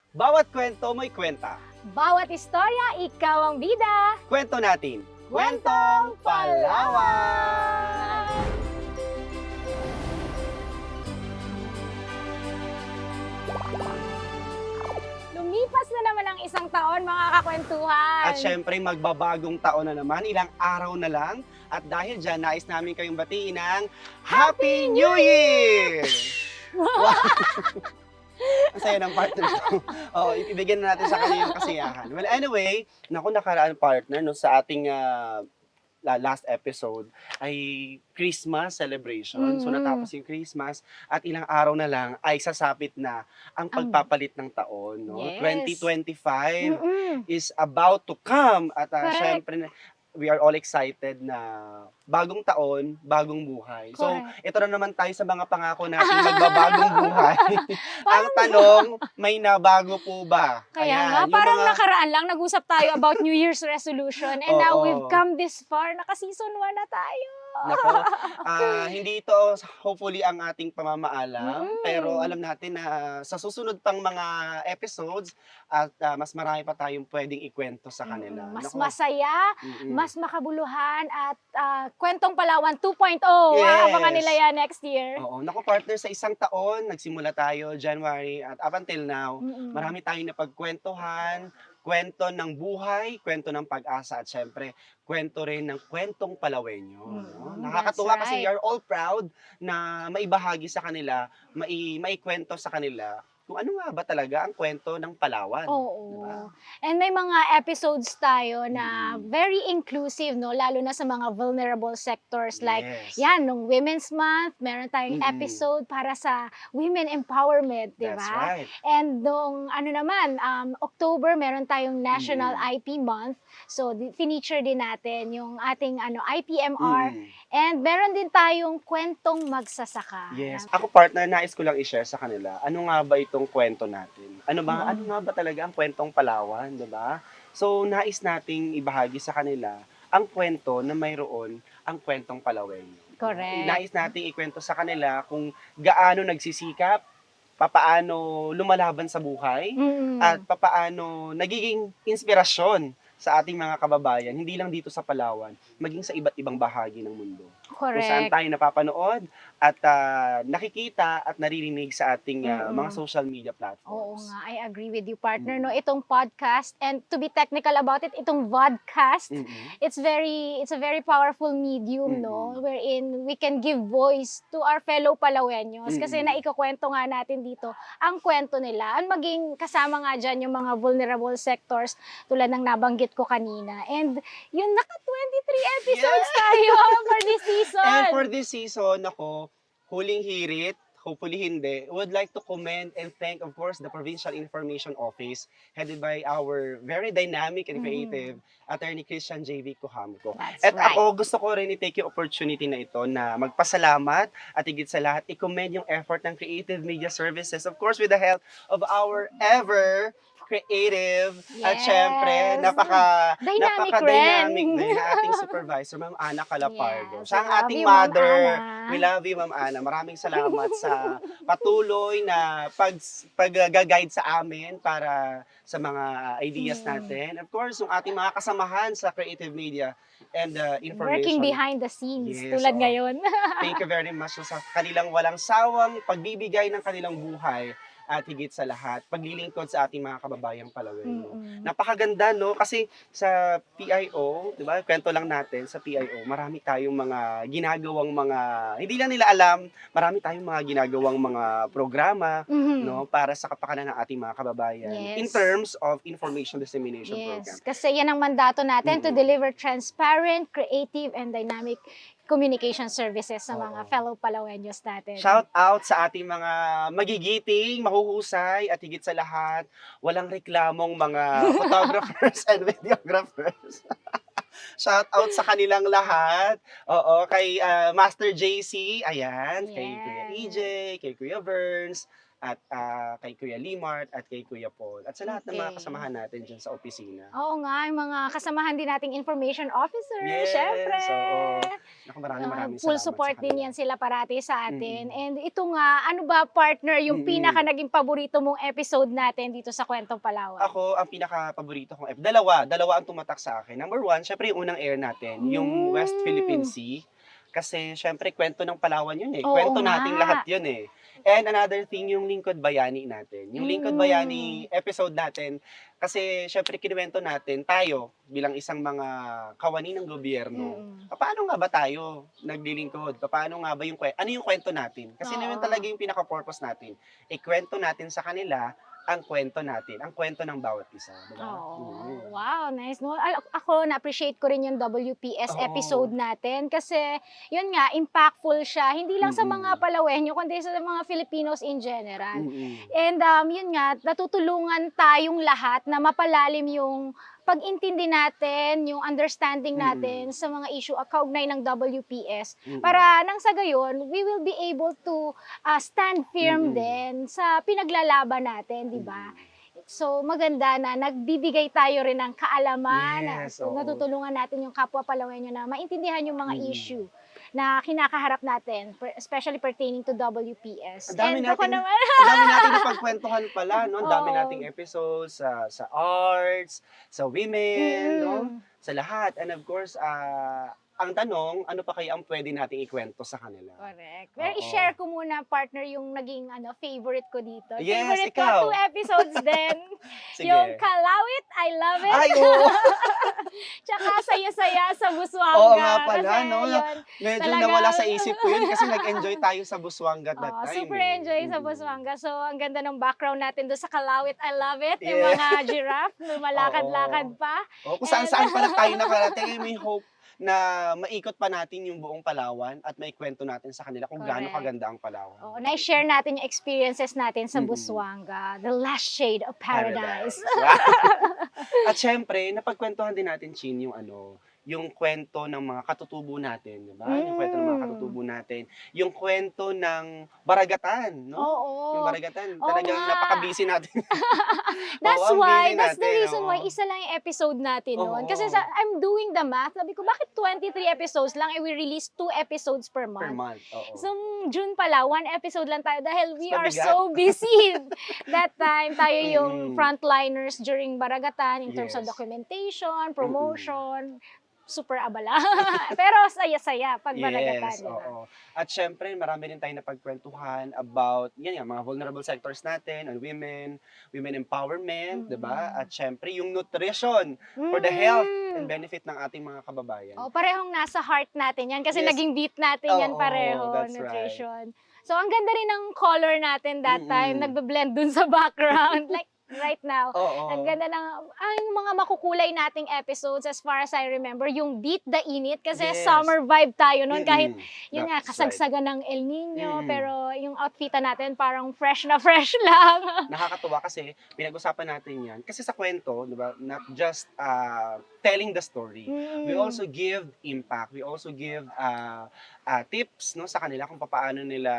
Bawat kwento mo'y kwenta. Bawat istorya, ikaw ang bida. Kwento natin. Kwentong Palawan! Lumipas na naman ang isang taon, mga kakwentuhan. At syempre, magbabagong taon na naman. Ilang araw na lang. At dahil dyan, nais namin kayong batiin ng Happy New Year! Wow! Ang saya ng partner ko. Oo, ibigyan na natin sa kanya yung kasiyahan. Well, anyway, nakaraan partner, no, sa ating last episode ay Christmas celebration. So natapos yung Christmas at ilang araw na lang ay sasapit na ang pagpapalit ng taon. No? Yes. 2025 Mm-mm. is about to come at Correct. syempre we are all excited na bagong taon, bagong buhay. So, Correct. ito na naman tayo sa mga pangako natin magbabagong buhay. Ang tanong, may nabago po ba? Kaya Ayan, nga, yung parang mga- nakaraan lang, nag-usap tayo about New Year's resolution and now Oo. we've come this far, naka-season 1 na tayo. Nako, hindi ito hopefully ang ating pamamaalam, pero alam natin na sa susunod pang mga episodes at mas marami pa tayong pwedeng ikwento sa kanila. Mas Nako, masaya, mm-mm. mas makabuluhan at Kwentong Palawan 2.0. Abangan nila yan next year. Oo, naku partner, sa isang taon, nagsimula tayo January at up until now, Mm-mm. marami tayong napagkwentuhan, kwento ng buhay, kwento ng pag-asa at syempre, kwento rin ng kwentong Palawenyo. No? Nakakatuwa that's kasi right. we are all proud na maibahagi sa kanila, maikwento sa kanila kung ano nga ba talaga ang kwento ng Palawan. Oo. Diba? And may mga episodes tayo na Mm. very inclusive, no? Lalo na sa mga vulnerable sectors like Yes. yan, nung Women's Month, meron tayong Mm-mm. episode para sa women empowerment, di That's ba? right. And nung October, meron tayong National Mm. IP Month. So, feature din natin yung ating IPMR. Mm. And meron din tayong kwentong magsasaka. Yes. Ako partner, nais ko lang i-share sa kanila. Ano nga ba itong kwento natin? Ano nga ba talaga ang kwentong Palawan, 'di ba? So nais nating ibahagi sa kanila ang kwento na mayroon ang kwentong Palawenyo. Correct. Nais nating ikwento sa kanila kung gaano nagsisikap, papaano lumalaban sa buhay, Mm. at papaano nagiging inspirasyon sa ating mga kababayan, hindi lang dito sa Palawan, maging sa iba't ibang bahagi ng mundo. Kung saan Correct. tayo napapanood at nakikita at naririnig sa ating mga social media Oo platforms. nga, I agree with you, partner. No, itong podcast, and to be technical about it, itong vodcast, Mm-mm. it's a very powerful medium, no, wherein we can give voice to our fellow Palaweños kasi naikukwento nga natin dito ang kwento nila. Ang maging kasama nga dyan yung mga vulnerable sectors tulad ng nabanggit ko kanina. And yun, naka 23 episodes tayo for this season. And for this season, ako, huling hirit, hopefully hindi, would like to commend and thank, of course, the Provincial Information Office headed by our very dynamic and creative Attorney Christian J.V. Cohamco. That's At right. ako, gusto ko rin i-take yung opportunity na ito na magpasalamat at higit sa lahat, i-commend yung effort ng Creative Media Services, of course, with the help of our ever creative at Yes. syempre Dynamic napaka-dynamic rin. din na ating supervisor, Ma'am Ana Calapardo. Yes, Siya ang we love ating you, Ma'am mother. Ana. We love you, Ma'am Ana. Maraming salamat sa patuloy na pag-guide sa amin para sa mga ideas natin. Of course, yung ating mga kasamahan sa creative media and information. Working behind the scenes, Yes, tulad oo. ngayon. Thank you very much sa kanilang walang sawang pagbibigay ng kanilang buhay at higit sa lahat, paglilingkod sa ating mga kababayang Palawenyo. Napakaganda, no? Kasi sa PIO, di ba, kwento lang natin, sa PIO, marami tayong mga ginagawang hindi lang nila alam, marami tayong mga ginagawang mga programa, no, para sa kapakanan ng ating mga kababayan in Yes. terms of information dissemination program. Yes, kasi yan ang mandato natin to deliver transparent, creative, and dynamic communication services sa mga fellow Palaweños natin. Shout out sa ating mga magigiting, mahuhusay, at higit sa lahat, walang reklamong mga photographers and videographers. Shout out sa kanilang lahat. Oo, kay Master JC, ayan, kay Kuya Yes. EJ, kay Kuya Burns, at kay Kuya Limart at kay Kuya Paul at sa lahat ng mga Okay. kasamahan natin dyan sa opisina. Oo nga, yung mga kasamahan din nating information officer, Yes, syempre. oo. Naku, maraming Full salamat support sa din kanila. yan sila parati sa atin. Mm-mm. And ito nga, ano ba partner yung Mm-mm. pinaka naging paborito mong episode natin dito sa Kwentong Palawan? Ako, ang pinaka-paborito kong dalawa ang tumatak sa akin. Number one, syempre yung unang air natin, yung West Philippine Mm. Sea. Kasi syempre kwento ng Palawan yun eh. Oo Kwento nga. nating lahat yun eh. And another thing, yung Lingkod Bayani natin. Yung Lingkod Bayani episode natin, kasi syempre kinuwento natin, tayo bilang isang mga kawani ng gobyerno, paano nga ba tayo naglilingkod? Paano nga ba ano yung kwento natin? Kasi naman Oo. talaga yung pinaka-purpose natin. Ikwento natin sa kanila ang kwento natin, ang kwento ng bawat isa. Diba? Oo. Wow, nice. No? Ako, na-appreciate ko rin yung WPS Oo. episode natin kasi yun nga, impactful siya. Hindi lang sa Mm-mm. mga Palawenyo, kundi sa mga Filipinos in general. Mm-mm. And yun nga, natutulungan tayong lahat na mapalalim yung pag-intindi natin, yung understanding natin sa mga issue kaugnay ng WPS. Mm-mm. Para nang sa gayon, we will be able to stand firm Mm-mm. din sa pinaglalaban natin, di ba? So, maganda na nagbibigay tayo rin ng kaalaman, Yes, oo. natutulungan natin yung kapwa Palawenyo na maintindihan yung mga issue na kinakaharap natin, especially pertaining to WPS. Ang dami And ako natin, naman, ang dami natin napagkwentuhan pala, no? Ang dami Oo. nating episodes sa arts, sa women, no? Mm. Sa lahat. And of course, ang tanong, ano pa kaya ang pwede nating ikwento sa kanila? Correct. Pero Oo. i-share ko muna, partner, yung naging favorite ko dito. Yes, Favorite ikaw. ko, 2 episodes din. Sige. Yung Kalawit, I love it. Ay, oo. Tsaka saya-saya sa Buswanga. Oo nga pala, Kasi no? yun, Medyo Talagang- nawala sa isip ko yun kasi nag-enjoy tayo sa Buswanga at that time. super eh. enjoy sa Mm. Buswanga. So, ang ganda ng background natin doon sa Kalawit, I love it. Yung Yeah. mga giraffe, lumalakad-lakad pa. O, kung saan-saan pala tayo nakarating, may hope na maikot pa natin yung buong Palawan at maikwento natin sa kanila kung gaano Correct. kaganda ang Palawan. Oo, na-share natin yung experiences natin sa Mm-mm. Buswanga. The last shade of paradise. At syempre, napagkwentuhan din natin, Chin, yung kwento ng mga katutubo natin, di ba? Yung kwento ng mga katutubo natin. Yung kwento ng baragatan, no? Oo. Yung baragatan, Oo talagang nga. napaka-busy natin. That's Oo, ang why, busy that's the natin, reason oo. why isa lang yung episode natin noon. Oo. Kasi I'm doing the math. Sabi ko, bakit 23 episodes lang? We release 2 episodes per Per month. month, oo. So, June pala, 1 episode lang tayo dahil we are Mabigat. so busy. That time, tayo yung Mm. frontliners during Baragatan in terms of Yes. documentation, promotion, super abala. Pero saya-saya pag Baragatan. Yes, di ba? oo. At syempre, marami rin tayong napagkwentuhan about, mga vulnerable sectors natin, on women empowerment, di ba? At syempre, yung nutrition for the health and benefit ng ating mga kababayan. Oh, parehong nasa heart natin yan kasi Yes. naging beat natin yan Oo, pareho, that's nutrition. So, ang ganda rin ng color natin that time, Mm-mm. nagbe-blend dun sa background. Like, right now. Oo. Ang ganda ng, ang mga makukulay nating episodes as far as I remember, yung Beat the Init, kasi Yes. summer vibe tayo noon, kahit yun nga, That's kasagsagan ng El Nino, Mm. pero yung outfitan natin parang fresh na fresh lang. Nakakatuwa kasi pinag-usapan natin yan. Kasi sa kwento, di ba, not just telling the story. We also give impact. We also give tips, no, sa kanila kung paano nila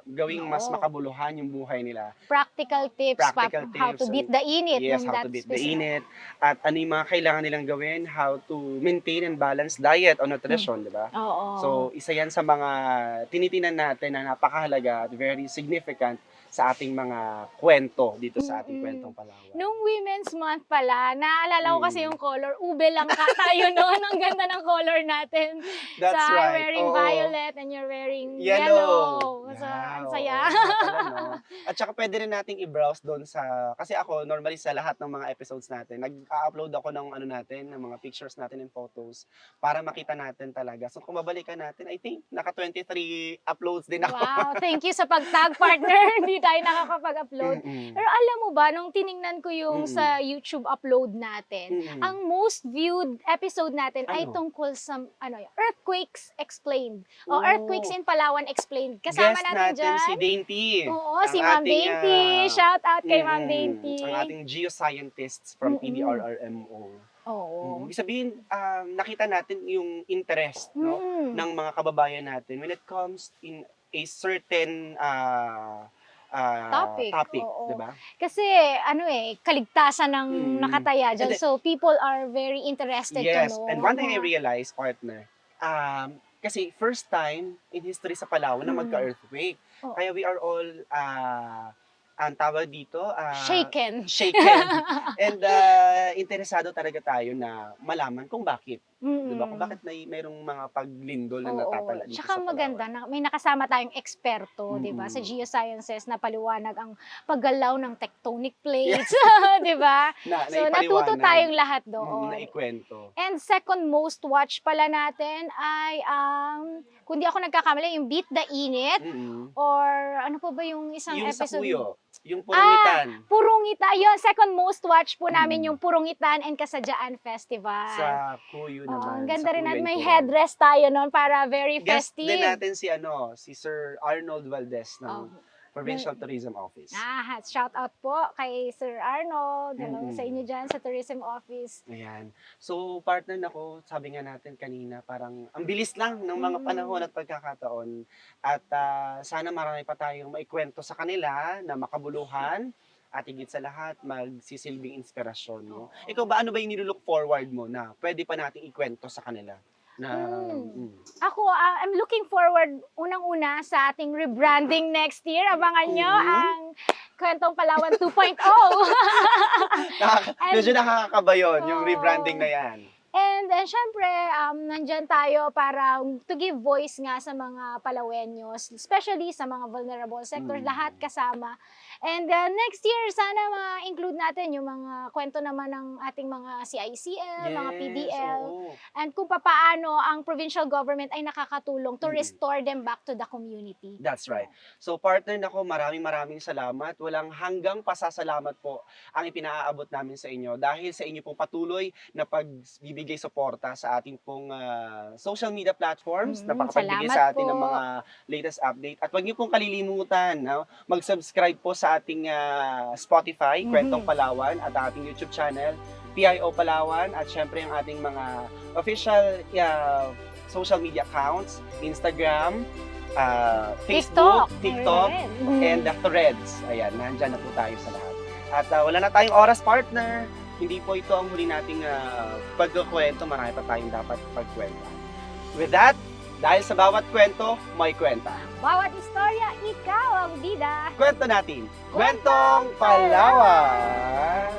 gawing mas Oo. makabuluhan yung buhay nila. Practical tips, Practical how to tips. beat the init. Yes, nung how that to beat the specific- init. At ano yung mga kailangan nilang gawin, how to maintain and balance diet o nutrition, di ba? Oo. So, isa yan sa mga tinitinan natin na napakahalaga at very significant sa ating mga kwento dito sa ating kwentong Palawan. Nung Women's Month pala, naalala ko kasi Mm. yung color, ube lang ka tayo noon. Ang ganda ng color natin. That's So, I'm right. wearing Oo. violet and you're wearing Yellow. yellow. So, Yeah, ang oo, saya. nga pala, no? At saka pwede rin nating i-browse doon kasi ako, normally sa lahat ng mga episodes natin, nag-upload ako ng ng mga pictures natin and photos para makita natin talaga. So kung babalikan natin, I think naka 23 uploads din ako. Wow, thank you sa pag-tag, partner. Hindi tayo nakakapag-upload. Mm-mm. Pero alam mo ba, nung tiningnan ko yung Mm-mm. sa YouTube upload natin, Mm-mm. ang most viewed episode natin ay Ano? tungkol sa Earthquakes Explained. O Oh. Earthquakes in Palawan Explained. Kasama Guest natin dyan. si Dainty. Oo, Ang si Ma'am ating, Dainty. Shout out kay Ma'am mm-mm, Dainty. Ang ating geoscientists from Mm-mm. PDRRMO. Oo. Ibig sabihin, nakita natin yung interest, no, Mm. ng mga kababayan natin when it comes in a certain Topic, di oo. ba? Kasi kaligtasan ng nakataya And dyan. then- So people are very interested to Yes, know. and one thing I realized, partner, kasi first time in history sa Palawan na magka-earthquake. Oo. Kaya we are all, ang tawag dito, Shaken. shaken. And interesado talaga tayo na malaman kung bakit. Diba? Kung bakit mayroong mga paglindol na natatala dito Tsaka sa maganda Palawan. na may nakasama tayong eksperto, 'di ba? Sa geosciences na paliwanag ang paggalaw ng tectonic plates, 'di ba? So natuto tayong lahat doon. Naikwento. And second most watch pala natin ay kung di ako nagkakamali, yung Beat the Init or ano pa ba yung isang Yung sa episode? Kuyo, yung Purungitan. Purungitan. Yun, second most watch po namin yung Purungitan and Kasadyaan Festival. Sa Kuyo naman. Ang ganda sa rin natin. Kuyo May and headdress tayo noon para very Guest festive. din natin si Sir Arnold Valdez ng Provincial Tourism Office. Shout out po kay Sir Arnold. Hello sa inyo dyan sa Tourism Office. Ayan. So, partner nako, sabi nga natin kanina, parang ang bilis lang ng mga panahon at pagkakataon. At sana marami pa tayong maikwento sa kanila na makabuluhan at higit sa lahat, magsisilbing inspirasyon. No? Ikaw ba, ano ba yung nilook forward mo na pwede pa nating ikwento sa kanila? Ako, I'm looking forward unang-una sa ating rebranding next year. Abangan nyo ang Kwentong Palawan 2.0. Medyo nakakakaba yun, yung rebranding na yan. And then, syempre, nandyan tayo para to give voice nga sa mga Palawenyos, especially sa mga vulnerable sectors, lahat kasama. And next year, sana ma-include natin yung mga kwento naman ng ating mga CICL, mga PDL, and kung paano ang provincial government ay nakakatulong to restore them back to the community. That's right. So, partner nako, maraming salamat. Walang hanggang pasasalamat po ang ipinaaabot namin sa inyo dahil sa inyo pong patuloy na pagbibigay suporta sa ating pong social media platforms na pakapagbigay sa atin ng mga latest update. At huwag niyo pong kalilimutan, mag-subscribe po sa ating Spotify, Kwentong Palawan, at ating YouTube channel, PIO Palawan, at syempre ang ating mga official social media accounts, Instagram, Facebook, TikTok, and the Threads. Ayan, nandyan na po tayo sa lahat. At wala na tayong oras, partner. Hindi po ito ang huli nating pagkukwento. Marami pa tayong dapat pagkwento. With that, dahil sa bawat kwento, may kwenta. Bawat istorya, ikaw ang bida. Kwento natin. Kwentong Palawan!